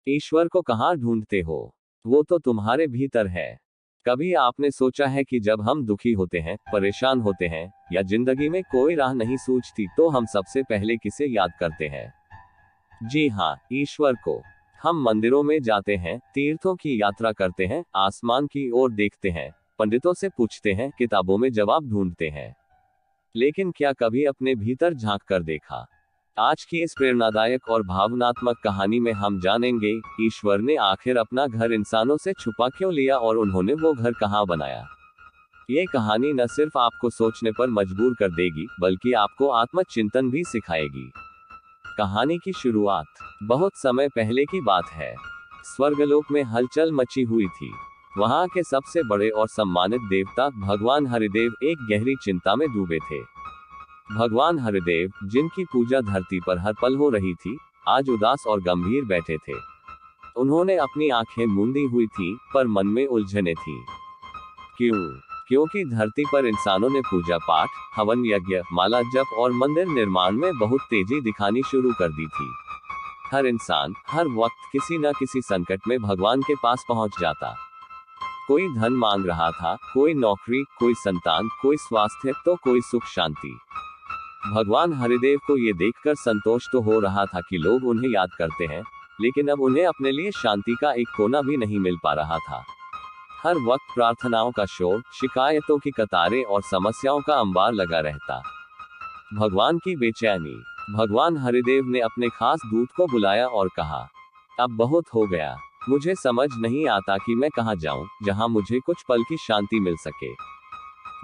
ईश्वर को कहाँ ढूंढते हो? वो तो तुम्हारे भीतर है। कभी आपने सोचा है कि जब हम दुखी होते हैं, परेशान होते हैं, या जिंदगी में कोई राह नहीं सूझती, तो हम सबसे पहले किसे याद करते हैं? जी हाँ, ईश्वर को। हम मंदिरों में जाते हैं, तीर्थों की यात्रा करते हैं, आसमान की ओर देखते हैं, पंडितों से पूछते हैं, किताबों में जवाब ढूंढते हैं। लेकिन क्या कभी अपने भीतर झांक कर देखा? आज की इस प्रेरणादायक और भावनात्मक कहानी में हम जानेंगे, ईश्वर ने आखिर अपना घर इंसानों से छुपा क्यों लिया और उन्होंने वो घर कहाँ बनाया। ये कहानी न सिर्फ आपको सोचने पर मजबूर कर देगी, बल्कि आपको आत्मचिंतन भी सिखाएगी। कहानी की शुरुआत बहुत समय पहले की बात है। स्वर्गलोक में हलचल मची हुई थी। वहां के सबसे बड़े और सम्मानित देवता भगवान हरिदेव एक गहरी चिंता में डूबे थे। भगवान हरिदेव, जिनकी पूजा धरती पर हर पल हो रही थी, आज उदास और गंभीर बैठे थे। उन्होंने अपनी आंखें मूंदी हुई थी, पर मन में उलझने थी। क्यों? क्योंकि धरती पर इंसानों ने पूजा पाठ, हवन यज्ञ, माला जप और मंदिर निर्माण में बहुत तेजी दिखानी शुरू कर दी थी। हर इंसान हर वक्त किसी न किसी संकट में भगवान के पास पहुंच जाता। कोई धन मांग रहा था, कोई नौकरी, कोई संतान, कोई स्वास्थ्य, तो कोई सुख शांति। भगवान हरिदेव को ये देखकर संतोष तो हो रहा था कि लोग उन्हें याद करते हैं, लेकिन अब उन्हें अपने लिए शांति का एक कोना भी नहीं मिल पा रहा था। हर वक्त प्रार्थनाओं का शोर, शिकायतों की कतारें और समस्याओं का अंबार लगा रहता। भगवान की बेचैनी। भगवान हरिदेव ने अपने खास दूत को बुलाया और कहा, अब बहुत हो गया। मुझे समझ नहीं आता कि मैं कहाँ जाऊं, जहां मुझे कुछ पल की शांति मिल सके।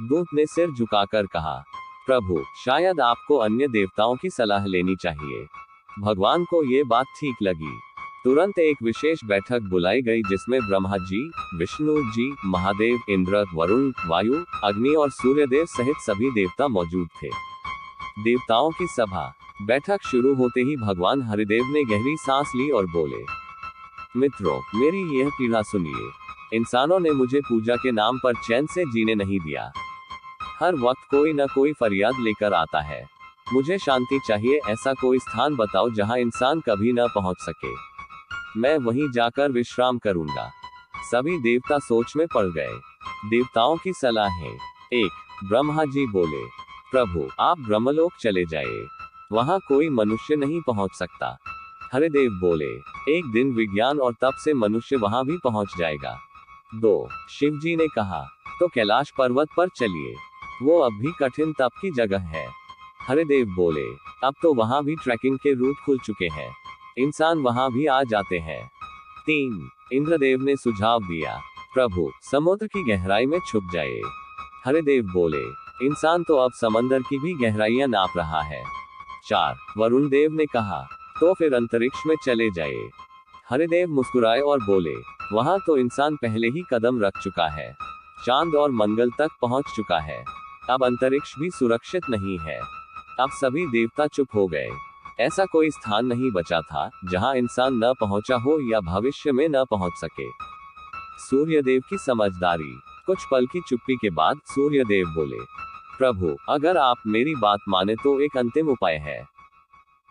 दूत ने सिर झुकाकर कहा, प्रभु, शायद आपको अन्य देवताओं की सलाह लेनी चाहिए। भगवान को ये बात ठीक लगी। तुरंत एक विशेष बैठक बुलाई गई, जिसमें ब्रह्मा जी, विष्णु जी, महादेव, इंद्र, वरुण, वायु, अग्नि और सूर्यदेव सहित सभी देवता मौजूद थे। देवताओं की सभा। बैठक शुरू होते ही भगवान हरिदेव ने गहरी सांस ली और बोले, मित्रों, मेरी यह पीड़ा सुनिए। इंसानों ने मुझे पूजा के नाम पर चैन से जीने नहीं दिया। हर वक्त कोई न कोई फरियाद लेकर आता है। मुझे शांति चाहिए, ऐसा कोई स्थान बताओ जहां इंसान कभी न पहुंच सके। मैं वहीं जाकर विश्राम करूंगा। सभी देवता सोच में पड़ गए। देवताओं की सलाहें। 1 ब्रह्मा जी बोले, प्रभु, आप ब्रह्मलोक चले जाइए। वहां कोई मनुष्य नहीं पहुंच सकता। हरिदेव बोले, एक दिन विज्ञान और तप से मनुष्य वहां भी पहुंच जाएगा। 2 शिव जी ने कहा, तो कैलाश पर्वत पर चलिए। वो अब भी कठिन तप की जगह है। हरिदेव बोले, अब तो वहां भी ट्रैकिंग के रूट खुल चुके हैं। इंसान वहां भी आ जाते हैं। 3 इंद्रदेव ने सुझाव दिया, प्रभु, समुद्र की गहराई में छुप जाइए। हरिदेव बोले, इंसान तो अब समंदर की भी गहराइयां नाप रहा है। 4 वरुण देव ने कहा, तो फिर अंतरिक्ष में चले जाइए। हरिदेव मुस्कुराए और बोले, वहां तो इंसान पहले ही कदम रख चुका है। चांद और मंगल तक पहुंच चुका है। अब अंतरिक्ष भी सुरक्षित नहीं है। अब सभी देवता चुप हो गए। ऐसा कोई स्थान नहीं बचा था जहां इंसान न पहुंचा हो या भविष्य में न पहुंच सके। सूर्यदेव की समझदारी। कुछ पल की चुप्पी के बाद सूर्यदेव बोले, प्रभु, अगर आप मेरी बात माने तो एक अंतिम उपाय है।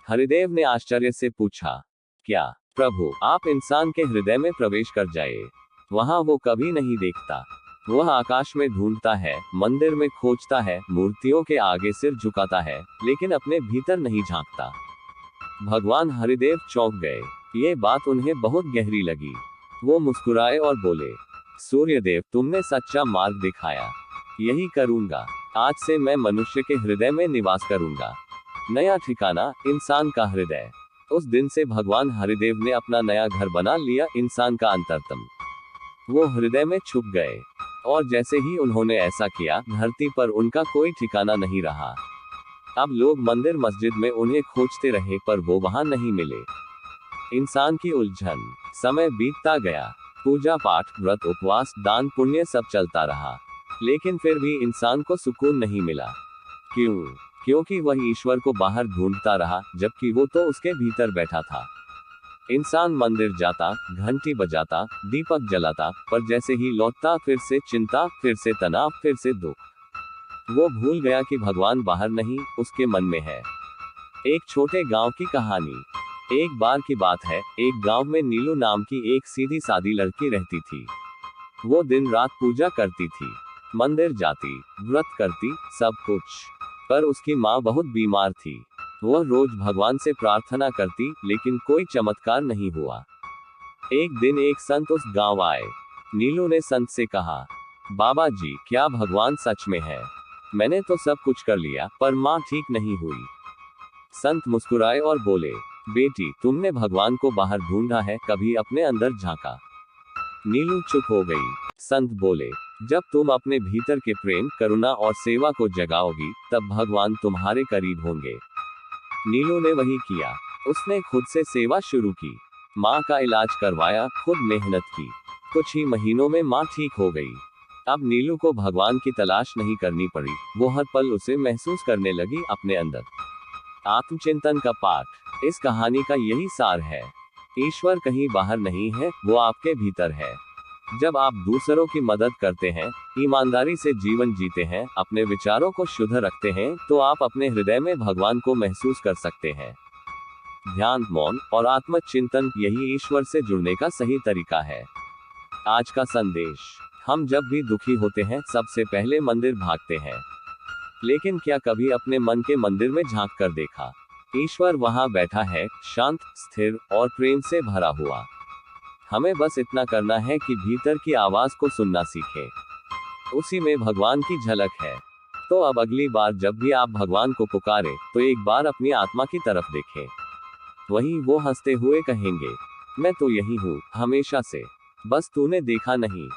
हरिदेव ने आश्चर्य से पूछा, क्या? प्रभु, आप इंसान के हृदय में प्रवेश कर जाइए। वहां वो कभी नहीं देखता। वह आकाश में ढूंढता है, मंदिर में खोजता है, मूर्तियों के आगे सिर झुकाता है, लेकिन अपने भीतर नहीं झांकता। भगवान हरिदेव चौंक गए। ये बात उन्हें बहुत गहरी लगी। वो मुस्कुराए और बोले, सूर्यदेव, तुमने सच्चा मार्ग दिखाया। यही करूंगा। आज से मैं मनुष्य के हृदय में निवास करूंगा। नया ठिकाना, इंसान का हृदय। उस दिन से भगवान हरिदेव ने अपना नया घर बना लिया, इंसान का अंतरतम। वो हृदय में छुप गए, और जैसे ही उन्होंने ऐसा किया, धरती पर उनका कोई ठिकाना नहीं रहा। अब लोग मंदिर मस्जिद में उन्हें खोजते रहे, पर वो वहां नहीं मिले। इंसान की उलझन। समय बीतता गया। पूजा पाठ, व्रत, उपवास, दान पुण्य सब चलता रहा, लेकिन फिर भी इंसान को सुकून नहीं मिला। क्यों? क्योंकि वह ईश्वर को बाहर ढूंढता रहा, जबकि वो तो उसके भीतर बैठा था। इंसान मंदिर जाता, घंटी बजाता, दीपक जलाता, पर जैसे ही लौटता, फिर से चिंता, फिर से तनाव, फिर से दुख। वो भूल गया कि भगवान बाहर नहीं, उसके मन में है। एक छोटे गांव की कहानी। एक बार की बात है, एक गांव में नीलू नाम की एक सीधी सादी लड़की रहती थी। वो दिन रात पूजा करती थी, मंदिर जाती, व्रत करती, सब कुछ। पर उसकी माँ बहुत बीमार थी। वह रोज भगवान से प्रार्थना करती, लेकिन कोई चमत्कार नहीं हुआ। एक दिन एक संत उस गांव आए। नीलू ने संत से कहा, बाबा जी, क्या भगवान सच में है? मैंने तो सब कुछ कर लिया, पर माँ ठीक नहीं हुई। संत मुस्कुराए और बोले, बेटी, तुमने भगवान को बाहर ढूंढा है, कभी अपने अंदर झांका? नीलू चुप हो गई। संत बोले, जब तुम अपने भीतर के प्रेम, करुणा और सेवा को जगाओगी, तब भगवान तुम्हारे करीब होंगे। नीलू ने वही किया। उसने खुद से सेवा शुरू की, माँ का इलाज करवाया, खुद मेहनत की। कुछ ही महीनों में माँ ठीक हो गई। अब नीलू को भगवान की तलाश नहीं करनी पड़ी, वो हर पल उसे महसूस करने लगी अपने अंदर। आत्मचिंतन का पाठ। इस कहानी का यही सार है। ईश्वर कहीं बाहर नहीं है, वो आपके भीतर है। जब आप दूसरों की मदद करते हैं, ईमानदारी से जीवन जीते हैं, अपने विचारों को शुद्ध रखते हैं, तो आप अपने हृदय में भगवान को महसूस कर सकते हैं। ध्यान, मौन और आत्मचिंतन, यही ईश्वर से जुड़ने का सही तरीका है। आज का संदेश। हम जब भी दुखी होते हैं, सबसे पहले मंदिर भागते हैं। लेकिन क्या कभी अपने मन के मंदिर में झांक कर देखा? ईश्वर वहां बैठा है, शांत, स्थिर और प्रेम से भरा हुआ। हमें बस इतना करना है कि भीतर की आवाज को सुनना सीखें। उसी में भगवान की झलक है। तो अब अगली बार जब भी आप भगवान को पुकारें, तो एक बार अपनी आत्मा की तरफ देखें। वहीं वो हंसते हुए कहेंगे, मैं तो यही हूँ, हमेशा से। बस तूने देखा नहीं।